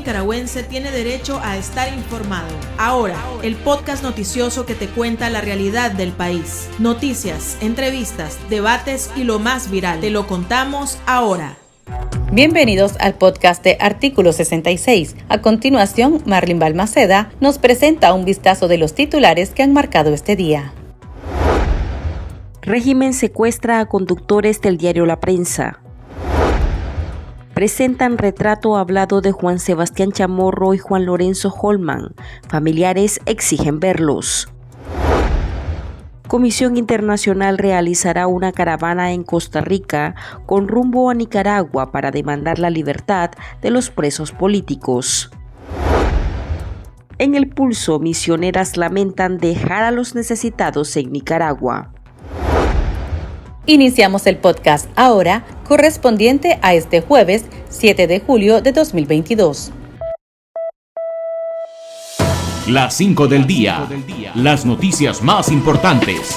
nicaragüense tiene derecho a estar informado. Ahora, el podcast noticioso que te cuenta la realidad del país. Noticias, entrevistas, debates y lo más viral. Te lo contamos ahora. Bienvenidos al podcast de Artículo 66. A continuación, Marlene Balmaceda nos presenta un vistazo de los titulares que han marcado este día. Régimen secuestra a conductores del diario La Prensa. Presentan retrato hablado de Juan Sebastián Chamorro y Juan Lorenzo Holman. Familiares exigen verlos. Comisión Internacional realizará una caravana en Costa Rica con rumbo a Nicaragua para demandar la libertad de los presos políticos. En El Pulso, misioneras lamentan dejar a los necesitados en Nicaragua. Iniciamos el podcast ahora, correspondiente a este jueves 7 de julio de 2022. Las 5 del día. Las noticias más importantes.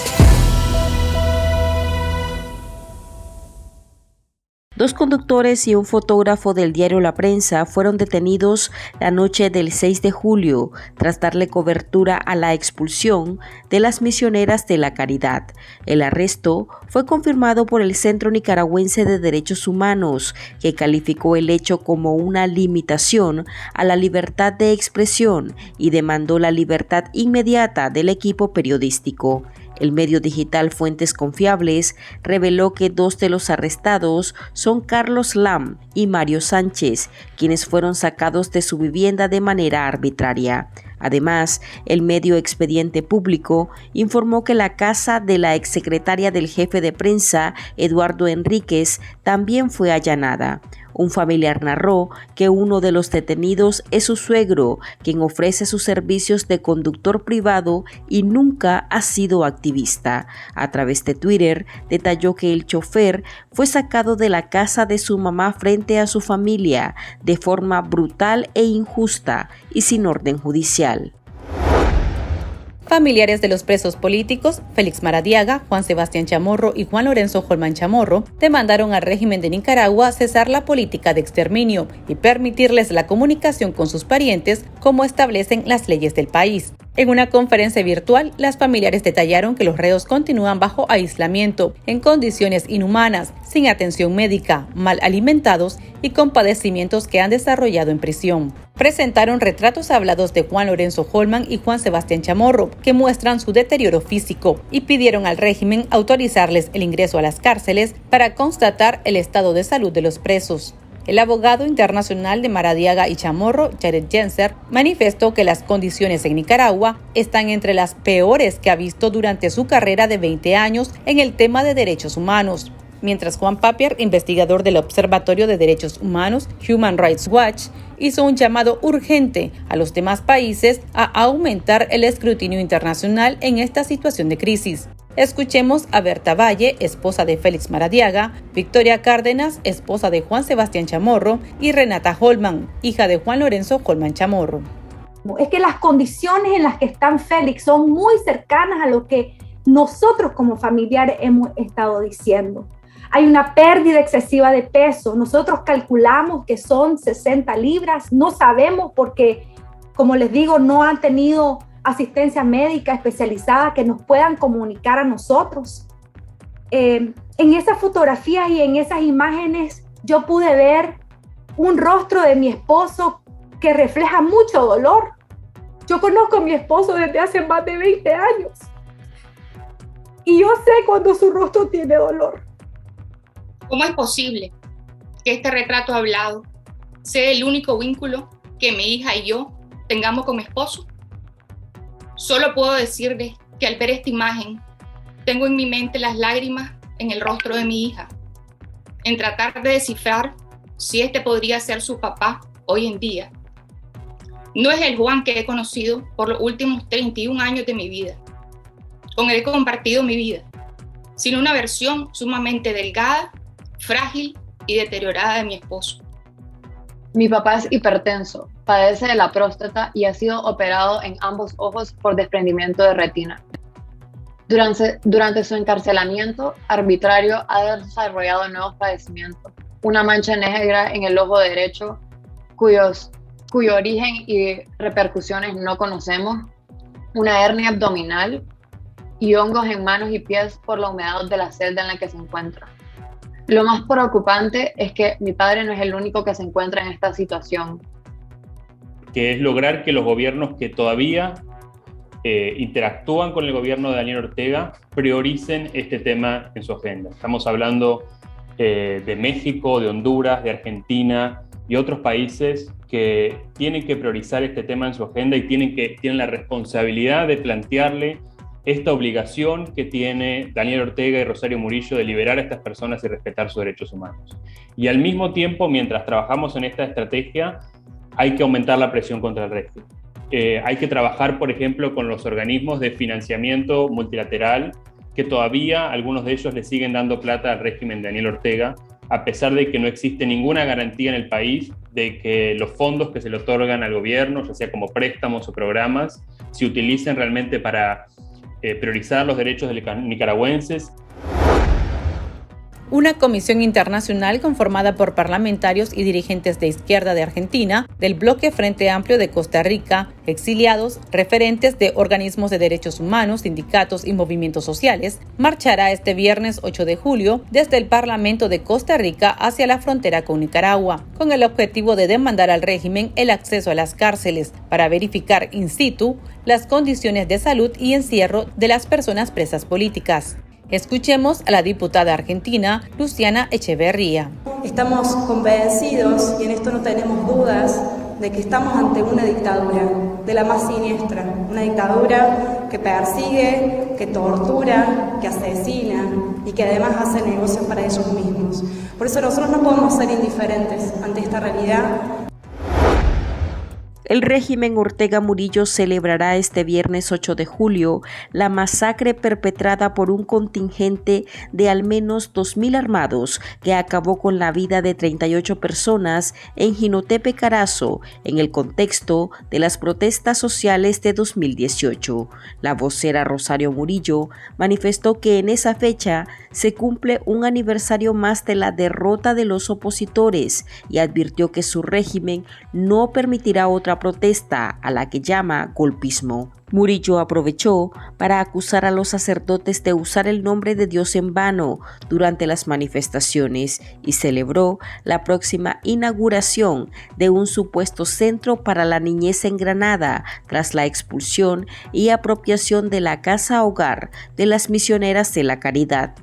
Dos conductores y un fotógrafo del diario La Prensa fueron detenidos la noche del 6 de julio tras darle cobertura a la expulsión de las misioneras de la Caridad. El arresto fue confirmado por el Centro Nicaragüense de Derechos Humanos, que calificó el hecho como una limitación a la libertad de expresión y demandó la libertad inmediata del equipo periodístico. El medio digital Fuentes Confiables reveló que dos de los arrestados son Carlos Lam y Mario Sánchez, quienes fueron sacados de su vivienda de manera arbitraria. Además, el medio Expediente Público informó que la casa de la exsecretaria del jefe de prensa, Eduardo Enríquez, también fue allanada. Un familiar narró que uno de los detenidos es su suegro, quien ofrece sus servicios de conductor privado y nunca ha sido activista. A través de Twitter, detalló que el chofer fue sacado de la casa de su mamá frente a su familia de forma brutal e injusta y sin orden judicial. Familiares de los presos políticos, Félix Maradiaga, Juan Sebastián Chamorro y Juan Lorenzo Holman Chamorro, demandaron al régimen de Nicaragua cesar la política de exterminio y permitirles la comunicación con sus parientes como establecen las leyes del país. En una conferencia virtual, las familiares detallaron que los reos continúan bajo aislamiento, en condiciones inhumanas, sin atención médica, mal alimentados y con padecimientos que han desarrollado en prisión. Presentaron retratos hablados de Juan Lorenzo Holman y Juan Sebastián Chamorro, que muestran su deterioro físico, y pidieron al régimen autorizarles el ingreso a las cárceles para constatar el estado de salud de los presos. El abogado internacional de Maradiaga y Chamorro, Jared Genser, manifestó que las condiciones en Nicaragua están entre las peores que ha visto durante su carrera de 20 años en el tema de derechos humanos. Mientras Juan Papier, investigador del Observatorio de Derechos Humanos Human Rights Watch, hizo un llamado urgente a los demás países a aumentar el escrutinio internacional en esta situación de crisis. Escuchemos a Berta Valle, esposa de Félix Maradiaga, Victoria Cárdenas, esposa de Juan Sebastián Chamorro, y Renata Holman, hija de Juan Lorenzo Holman Chamorro. Es que las condiciones en las que están Félix son muy cercanas a lo que nosotros como familiares hemos estado diciendo. Hay una pérdida excesiva de peso. Nosotros calculamos que son 60 libras. No sabemos porque, como les digo, no han tenido asistencia médica especializada que nos puedan comunicar a nosotros. En esas fotografías y en esas imágenes yo pude ver un rostro de mi esposo que refleja mucho dolor. Yo conozco a mi esposo desde hace más de 20 años y yo sé cuando su rostro tiene dolor. ¿Cómo es posible que este retrato hablado sea el único vínculo que mi hija y yo tengamos con mi esposo? Solo puedo decirles que al ver esta imagen, tengo en mi mente las lágrimas en el rostro de mi hija, en tratar de descifrar si este podría ser su papá hoy en día. No es el Juan que he conocido por los últimos 31 años de mi vida, con el que he compartido mi vida, sino una versión sumamente delgada, frágil y deteriorada de mi esposo. Mi papá es hipertenso, padece de la próstata y ha sido operado en ambos ojos por desprendimiento de retina. Durante su encarcelamiento arbitrario ha desarrollado nuevos padecimientos, una mancha negra en el ojo derecho, cuyos cuyo origen y repercusiones no conocemos, una hernia abdominal y hongos en manos y pies por la humedad de la celda en la que se encuentra. Lo más preocupante es que mi padre no es el único que se encuentra en esta situación. Que es lograr que los gobiernos que todavía interactúan con el gobierno de Daniel Ortega prioricen este tema en su agenda. Estamos hablando de México, de Honduras, de Argentina y otros países que tienen que priorizar este tema en su agenda y tienen la responsabilidad de plantearle esta obligación que tiene Daniel Ortega y Rosario Murillo de liberar a estas personas y respetar sus derechos humanos. Y al mismo tiempo, mientras trabajamos en esta estrategia, hay que aumentar la presión contra el régimen. Hay que trabajar, por ejemplo, con los organismos de financiamiento multilateral, que todavía algunos de ellos le siguen dando plata al régimen de Daniel Ortega, a pesar de que no existe ninguna garantía en el país de que los fondos que se le otorgan al gobierno, ya sea como préstamos o programas, se utilicen realmente para priorizar los derechos de nicaragüenses. Una comisión internacional conformada por parlamentarios y dirigentes de izquierda de Argentina, del Bloque Frente Amplio de Costa Rica, exiliados, referentes de organismos de derechos humanos, sindicatos y movimientos sociales, marchará este viernes 8 de julio desde el Parlamento de Costa Rica hacia la frontera con Nicaragua, con el objetivo de demandar al régimen el acceso a las cárceles para verificar in situ las condiciones de salud y encierro de las personas presas políticas. Escuchemos a la diputada argentina Luciana Echeverría. Estamos convencidos, y en esto no tenemos dudas, de que estamos ante una dictadura, de la más siniestra, una dictadura que persigue, que tortura, que asesina y que además hace negocios para ellos mismos. Por eso nosotros no podemos ser indiferentes ante esta realidad. El régimen Ortega Murillo celebrará este viernes 8 de julio la masacre perpetrada por un contingente de al menos 2.000 armados que acabó con la vida de 38 personas en Jinotepe, Carazo, en el contexto de las protestas sociales de 2018. La vocera Rosario Murillo manifestó que en esa fecha se cumple un aniversario más de la derrota de los opositores y advirtió que su régimen no permitirá otra protesta a la que llama golpismo. Murillo aprovechó para acusar a los sacerdotes de usar el nombre de Dios en vano durante las manifestaciones y celebró la próxima inauguración de un supuesto centro para la niñez en Granada tras la expulsión y apropiación de la casa hogar de las misioneras de la caridad.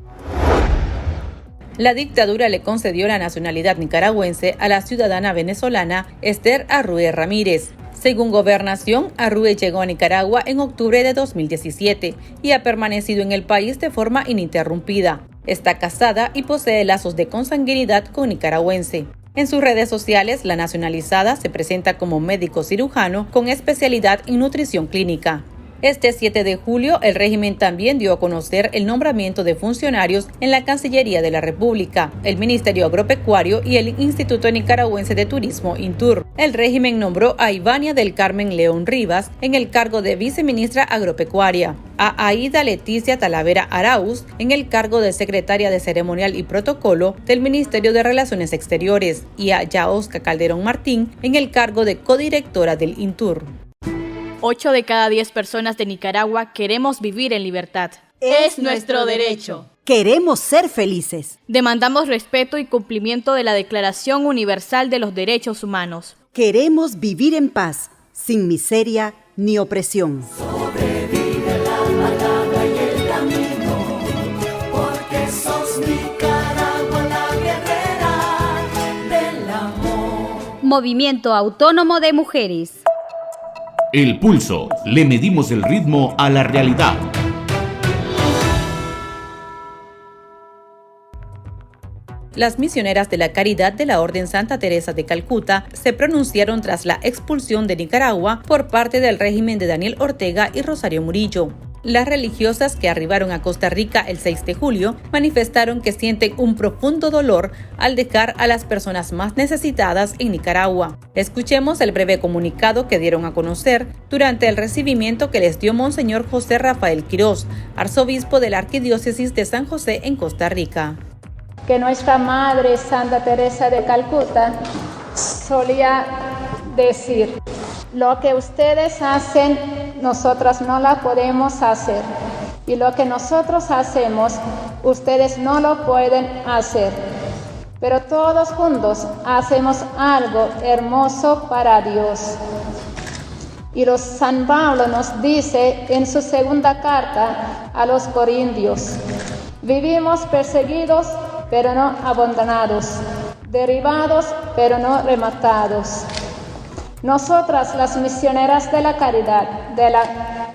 La dictadura le concedió la nacionalidad nicaragüense a la ciudadana venezolana Esther Arrue Ramírez. Según Gobernación, Arrue llegó a Nicaragua en octubre de 2017 y ha permanecido en el país de forma ininterrumpida. Está casada y posee lazos de consanguinidad con nicaragüense. En sus redes sociales, la nacionalizada se presenta como médico cirujano con especialidad en nutrición clínica. Este 7 de julio, el régimen también dio a conocer el nombramiento de funcionarios en la Cancillería de la República, el Ministerio Agropecuario y el Instituto Nicaragüense de Turismo, INTUR. El régimen nombró a Ivania del Carmen León Rivas en el cargo de viceministra agropecuaria, a Aida Leticia Talavera Arauz en el cargo de secretaria de Ceremonial y Protocolo del Ministerio de Relaciones Exteriores y a Yaosca Calderón Martín en el cargo de codirectora del INTUR. 8 de cada 10 personas de Nicaragua queremos vivir en libertad. Es nuestro derecho. Queremos ser felices. Demandamos respeto y cumplimiento de la Declaración Universal de los Derechos Humanos. Queremos vivir en paz, sin miseria ni opresión. Sobrevive la palabra y el camino, porque sos Nicaragua la guerrera del amor. Movimiento Autónomo de Mujeres. El Pulso. Le medimos el ritmo a la realidad. Las misioneras de la Caridad de la Orden Santa Teresa de Calcuta se pronunciaron tras la expulsión de Nicaragua por parte del régimen de Daniel Ortega y Rosario Murillo. Las religiosas que arribaron a Costa Rica el 6 de julio manifestaron que sienten un profundo dolor al dejar a las personas más necesitadas en Nicaragua. Escuchemos el breve comunicado que dieron a conocer durante el recibimiento que les dio Monseñor José Rafael Quirós, arzobispo de la Arquidiócesis de San José en Costa Rica. Que nuestra Madre Santa Teresa de Calcuta solía decir, lo que ustedes hacen, nosotras no lo podemos hacer. Y lo que nosotros hacemos, ustedes no lo pueden hacer. Pero todos juntos hacemos algo hermoso para Dios. Y San Pablo nos dice en su segunda carta a los Corintios, vivimos perseguidos, pero no abandonados, derribados, pero no rematados. Nosotras, las misioneras de la caridad de la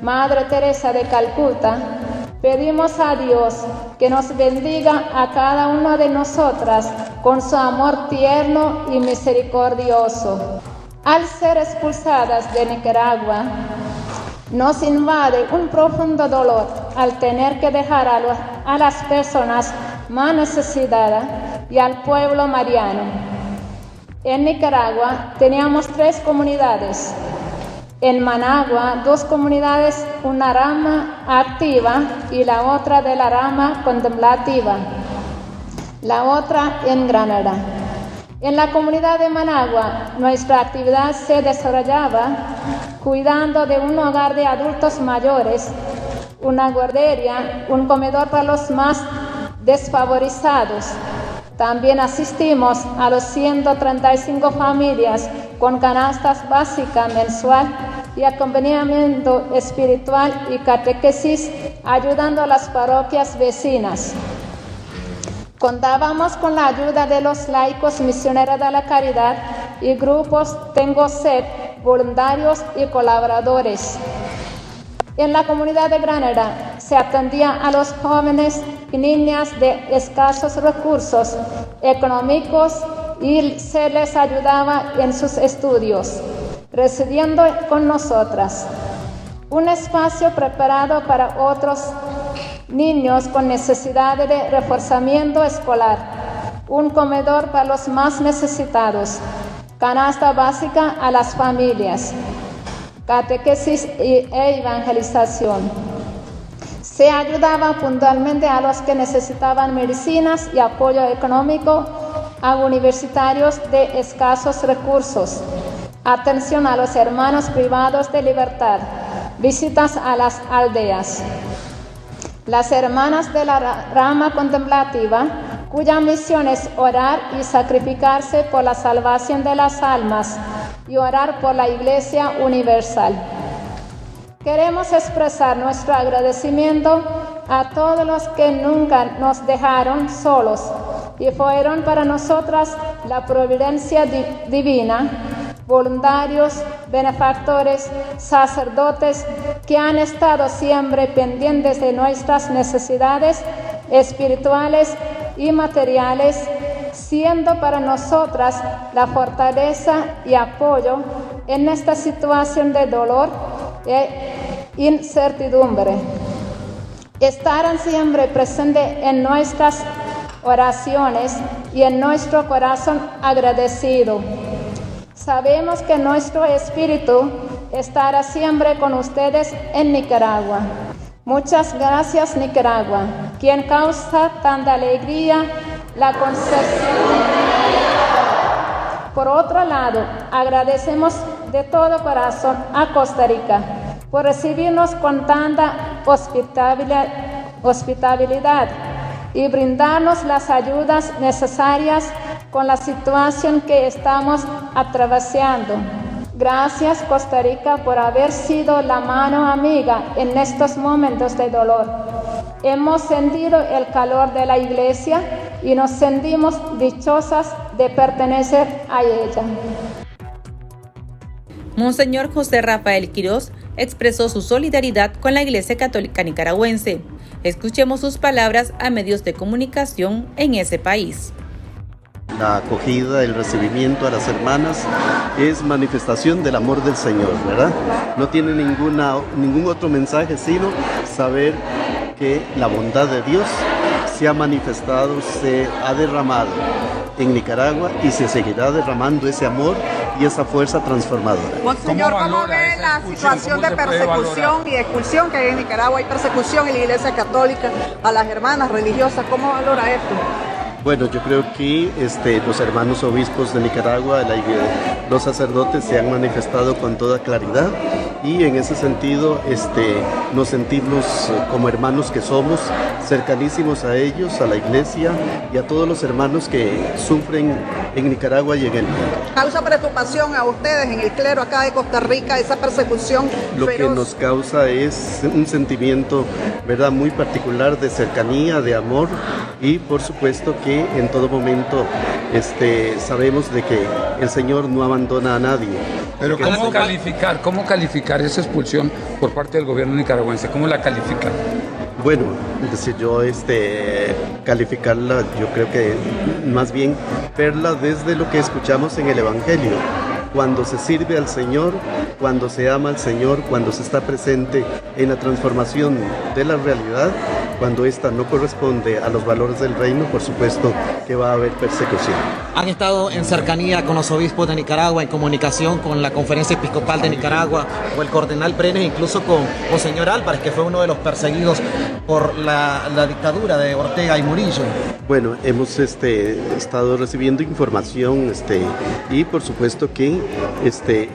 Madre Teresa de Calcuta, pedimos a Dios que nos bendiga a cada una de nosotras con su amor tierno y misericordioso. Al ser expulsadas de Nicaragua, nos invade un profundo dolor al tener que dejar a las personas más necesitadas y al pueblo mariano. En Nicaragua teníamos 3 comunidades. En Managua, 2 comunidades, una rama activa y la otra de la rama contemplativa, la otra en Granada. En la comunidad de Managua, nuestra actividad se desarrollaba cuidando de un hogar de adultos mayores, una guardería, un comedor para los más desfavorizados. También asistimos a los 135 familias con canastas básicas mensual y acompañamiento espiritual y catequesis, ayudando a las parroquias vecinas. Contábamos con la ayuda de los laicos misioneros de la caridad y grupos Tengo Sed, voluntarios y colaboradores. En la comunidad de Granada se atendía a los jóvenes y niñas de escasos recursos económicos y se les ayudaba en sus estudios, residiendo con nosotras. Un espacio preparado para otros niños con necesidad de reforzamiento escolar, un comedor para los más necesitados, canasta básica a las familias, catequesis e evangelización. Se ayudaba puntualmente a los que necesitaban medicinas y apoyo económico, a universitarios de escasos recursos, atención a los hermanos privados de libertad, visitas a las aldeas. Las hermanas de la rama contemplativa, cuya misión es orar y sacrificarse por la salvación de las almas y orar por la Iglesia Universal. Queremos expresar nuestro agradecimiento a todos los que nunca nos dejaron solos y fueron para nosotras la providencia divina, voluntarios, benefactores, sacerdotes que han estado siempre pendientes de nuestras necesidades espirituales y materiales, siendo para nosotras la fortaleza y apoyo en esta situación de dolor e incertidumbre. Estarán siempre presentes en nuestras oraciones y en nuestro corazón agradecido. Sabemos que nuestro espíritu estará siempre con ustedes en Nicaragua. Muchas gracias, Nicaragua, quien causa tanta alegría la concepción. Por otro lado, agradecemos de todo corazón a Costa Rica por recibirnos con tanta hospitalidad y brindarnos las ayudas necesarias con la situación que estamos atravesando. Gracias, Costa Rica, por haber sido la mano amiga en estos momentos de dolor. Hemos sentido el calor de la Iglesia y nos sentimos dichosas de pertenecer a ella. Monseñor José Rafael Quirós expresó su solidaridad con la Iglesia Católica Nicaragüense. Escuchemos sus palabras a medios de comunicación en ese país. La acogida, el recibimiento a las hermanas es manifestación del amor del Señor, ¿verdad? No tiene ningún otro mensaje sino saber que la bondad de Dios se ha manifestado, se ha derramado en Nicaragua y se seguirá derramando ese amor y esa fuerza transformadora. Monseñor, ¿cómo ve la situación de persecución y expulsión que hay en Nicaragua? Hay persecución en la Iglesia Católica a las hermanas religiosas. ¿Cómo valora esto? Bueno, yo creo que los hermanos obispos de Nicaragua, los sacerdotes se han manifestado con toda claridad y en ese sentido nos sentimos como hermanos que somos, cercanísimos a ellos, a la iglesia y a todos los hermanos que sufren en Nicaragua y en el mundo. ¿Causa preocupación a ustedes en el clero acá de Costa Rica esa persecución Lo feroz? que nos causa es un sentimiento, ¿verdad?, muy particular de cercanía, de amor y por supuesto que en todo momento sabemos de que el Señor no abandona a nadie. Pero ¿cómo calificar esa expulsión por parte del gobierno nicaragüense? ¿Cómo la califican? Bueno, yo calificarla, yo creo que más bien verla desde lo que escuchamos en el Evangelio. Cuando se sirve al Señor, cuando se ama al Señor, cuando se está presente en la transformación de la realidad, cuando ésta no corresponde a los valores del reino, por supuesto que va a haber persecución. Han estado en cercanía con los obispos de Nicaragua, en comunicación con la Conferencia Episcopal de Nicaragua o el Cardenal Brenes, incluso con Monseñor Álvarez, que fue uno de los perseguidos por la dictadura de Ortega y Murillo. Bueno, hemos estado recibiendo información y por supuesto que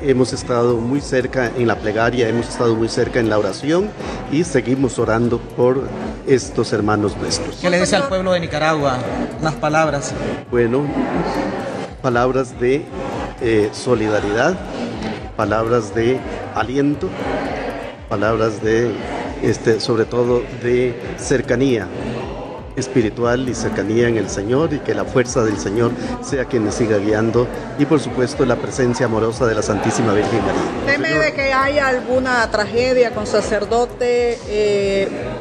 hemos estado muy cerca en la plegaria, hemos estado muy cerca en la oración y seguimos orando por estos hermanos nuestros. ¿Qué le dice al pueblo de Nicaragua? Unas palabras. Bueno, palabras de solidaridad, palabras de aliento, palabras de, sobre todo, de cercanía espiritual y cercanía en el Señor, y que la fuerza del Señor sea quien nos siga guiando, y por supuesto la presencia amorosa de la Santísima Virgen María. ¿Teme de que haya alguna tragedia con sacerdote,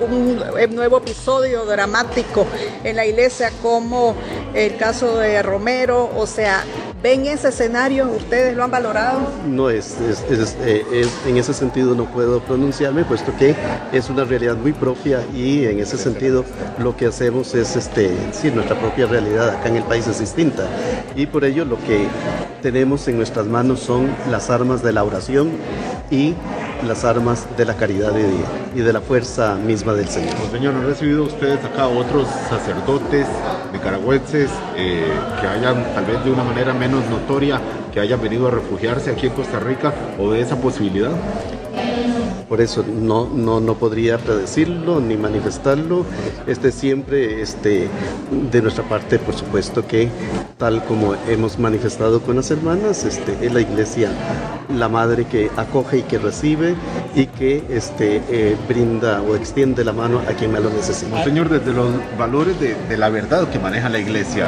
un nuevo episodio dramático en la iglesia como el caso de Romero? O sea, ¿ven ese escenario? ¿Ustedes lo han valorado? No, en ese sentido no puedo pronunciarme, puesto que es una realidad muy propia, y en ese sentido lo que hacemos es, nuestra propia realidad acá en el país es distinta, y por ello lo que tenemos en nuestras manos son las armas de la oración y las armas de la caridad y de la fuerza misma del Señor. Señor, ¿han recibido ustedes acá otros sacerdotes nicaragüenses que hayan, tal vez de una manera menos notoria, que hayan venido a refugiarse aquí en Costa Rica, o de esa posibilidad? Por eso no podría predecirlo ni manifestarlo. Siempre de nuestra parte, por supuesto que tal como hemos manifestado con las hermanas, es la iglesia la madre que acoge y que recibe y que brinda o extiende la mano a quien más lo necesita. Señor, desde los valores de la verdad que maneja la iglesia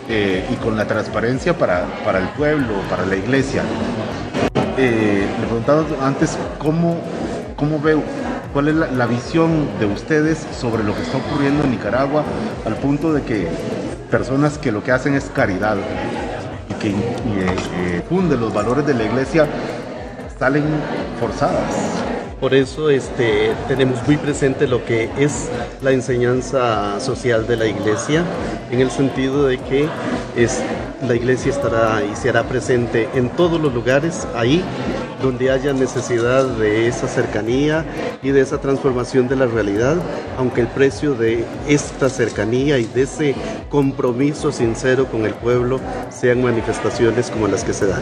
y con la transparencia para el pueblo, para la iglesia, le preguntaba antes cómo veo, cuál es la visión de ustedes sobre lo que está ocurriendo en Nicaragua, al punto de que personas que lo que hacen es caridad y que funden los valores de la iglesia salen forzadas. Por eso tenemos muy presente lo que es la enseñanza social de la iglesia, en el sentido de que la iglesia estará y se hará presente en todos los lugares, ahí donde haya necesidad de esa cercanía y de esa transformación de la realidad, aunque el precio de esta cercanía y de ese compromiso sincero con el pueblo sean manifestaciones como las que se dan.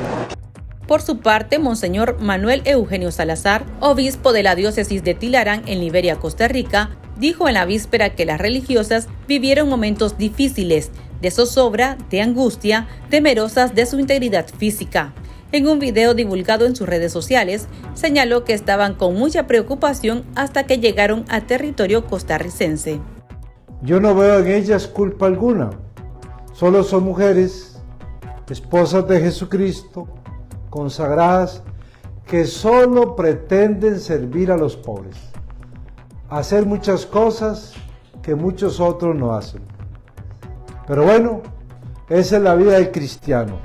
Por su parte, Monseñor Manuel Eugenio Salazar, obispo de la diócesis de Tilarán en Liberia, Costa Rica, dijo en la víspera que las religiosas vivieron momentos difíciles, de zozobra, de angustia, temerosas de su integridad física. En un video divulgado en sus redes sociales, señaló que estaban con mucha preocupación hasta que llegaron a territorio costarricense. Yo no veo en ellas culpa alguna, solo son mujeres, esposas de Jesucristo, consagradas, que solo pretenden servir a los pobres, hacer muchas cosas que muchos otros no hacen. Pero bueno, esa es la vida del cristiano.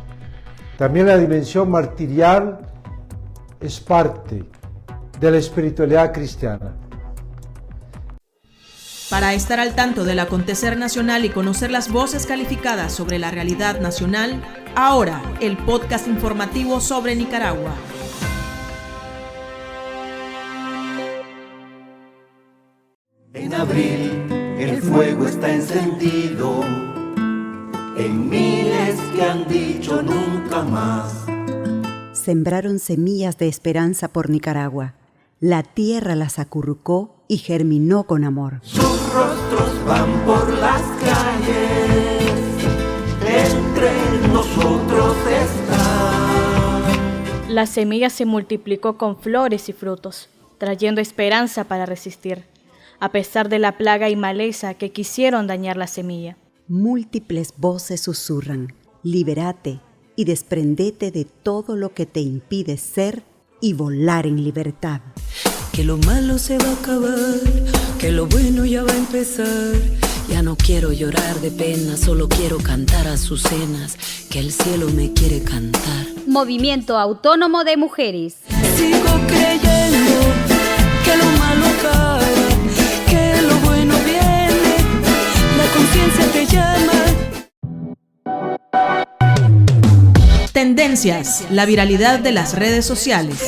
También la dimensión martirial es parte de la espiritualidad cristiana. Para estar al tanto del acontecer nacional y conocer las voces calificadas sobre la realidad nacional, ahora el podcast informativo sobre Nicaragua. En abril el fuego está encendido en miles que han dicho nunca más. Sembraron semillas de esperanza por Nicaragua. La tierra las acurrucó y germinó con amor. Sus rostros van por las calles, entre nosotros están. La semilla se multiplicó con flores y frutos, trayendo esperanza para resistir, a pesar de la plaga y maleza que quisieron dañar la semilla. Múltiples voces susurran, libérate y desprendete de todo lo que te impide ser y volar en libertad. Que lo malo se va a acabar, que lo bueno ya va a empezar. Ya no quiero llorar de pena, solo quiero cantar azucenas, que el cielo me quiere cantar. Movimiento Autónomo de Mujeres. Sigo creyendo que lo malo acaba, que lo bueno viene, la conciencia te llama. Tendencias, la viralidad de las redes sociales.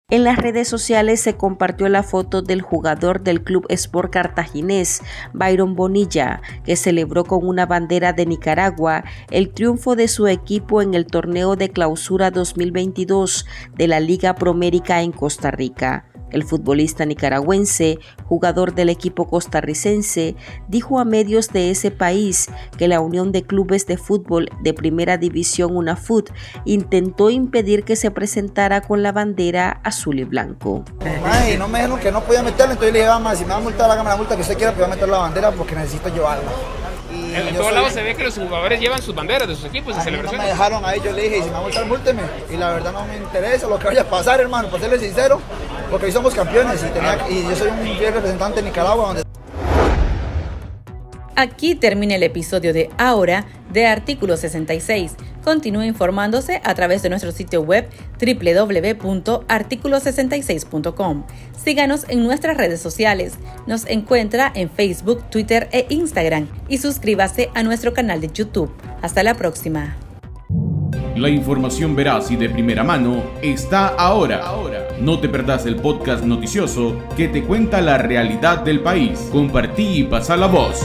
En las redes sociales se compartió la foto del jugador del Club Sport Cartaginés, Byron Bonilla, que celebró con una bandera de Nicaragua el triunfo de su equipo en el torneo de clausura 2022 de la Liga Promérica en Costa Rica. El futbolista nicaragüense, jugador del equipo costarricense, dijo a medios de ese país que la Unión de Clubes de Fútbol de Primera División UNAFUT intentó impedir que se presentara con la bandera azul y blanco. Y no me dijeron que no podía meterla, entonces le dije, vamos, si me va a multar, hágame la multa que usted quiera, pero voy a meter la bandera porque necesito llevarla. En todos lados se ve que los jugadores llevan sus banderas de sus equipos de celebración. No me dejaron ahí, yo le dije, si me va a multar, múlteme. Y la verdad no me interesa lo que vaya a pasar, hermano, para serles sincero, porque hoy somos campeones y yo soy un fiel representante de Nicaragua. Aquí termina el episodio de Ahora de Artículo 66. Continúe informándose a través de nuestro sitio web www.articulo66.com. Síganos en nuestras redes sociales. Nos encuentra en Facebook, Twitter e Instagram y suscríbase a nuestro canal de YouTube. Hasta la próxima. La información veraz y de primera mano está ahora. No te perdás el podcast noticioso que te cuenta la realidad del país. Compartí y pasa la voz.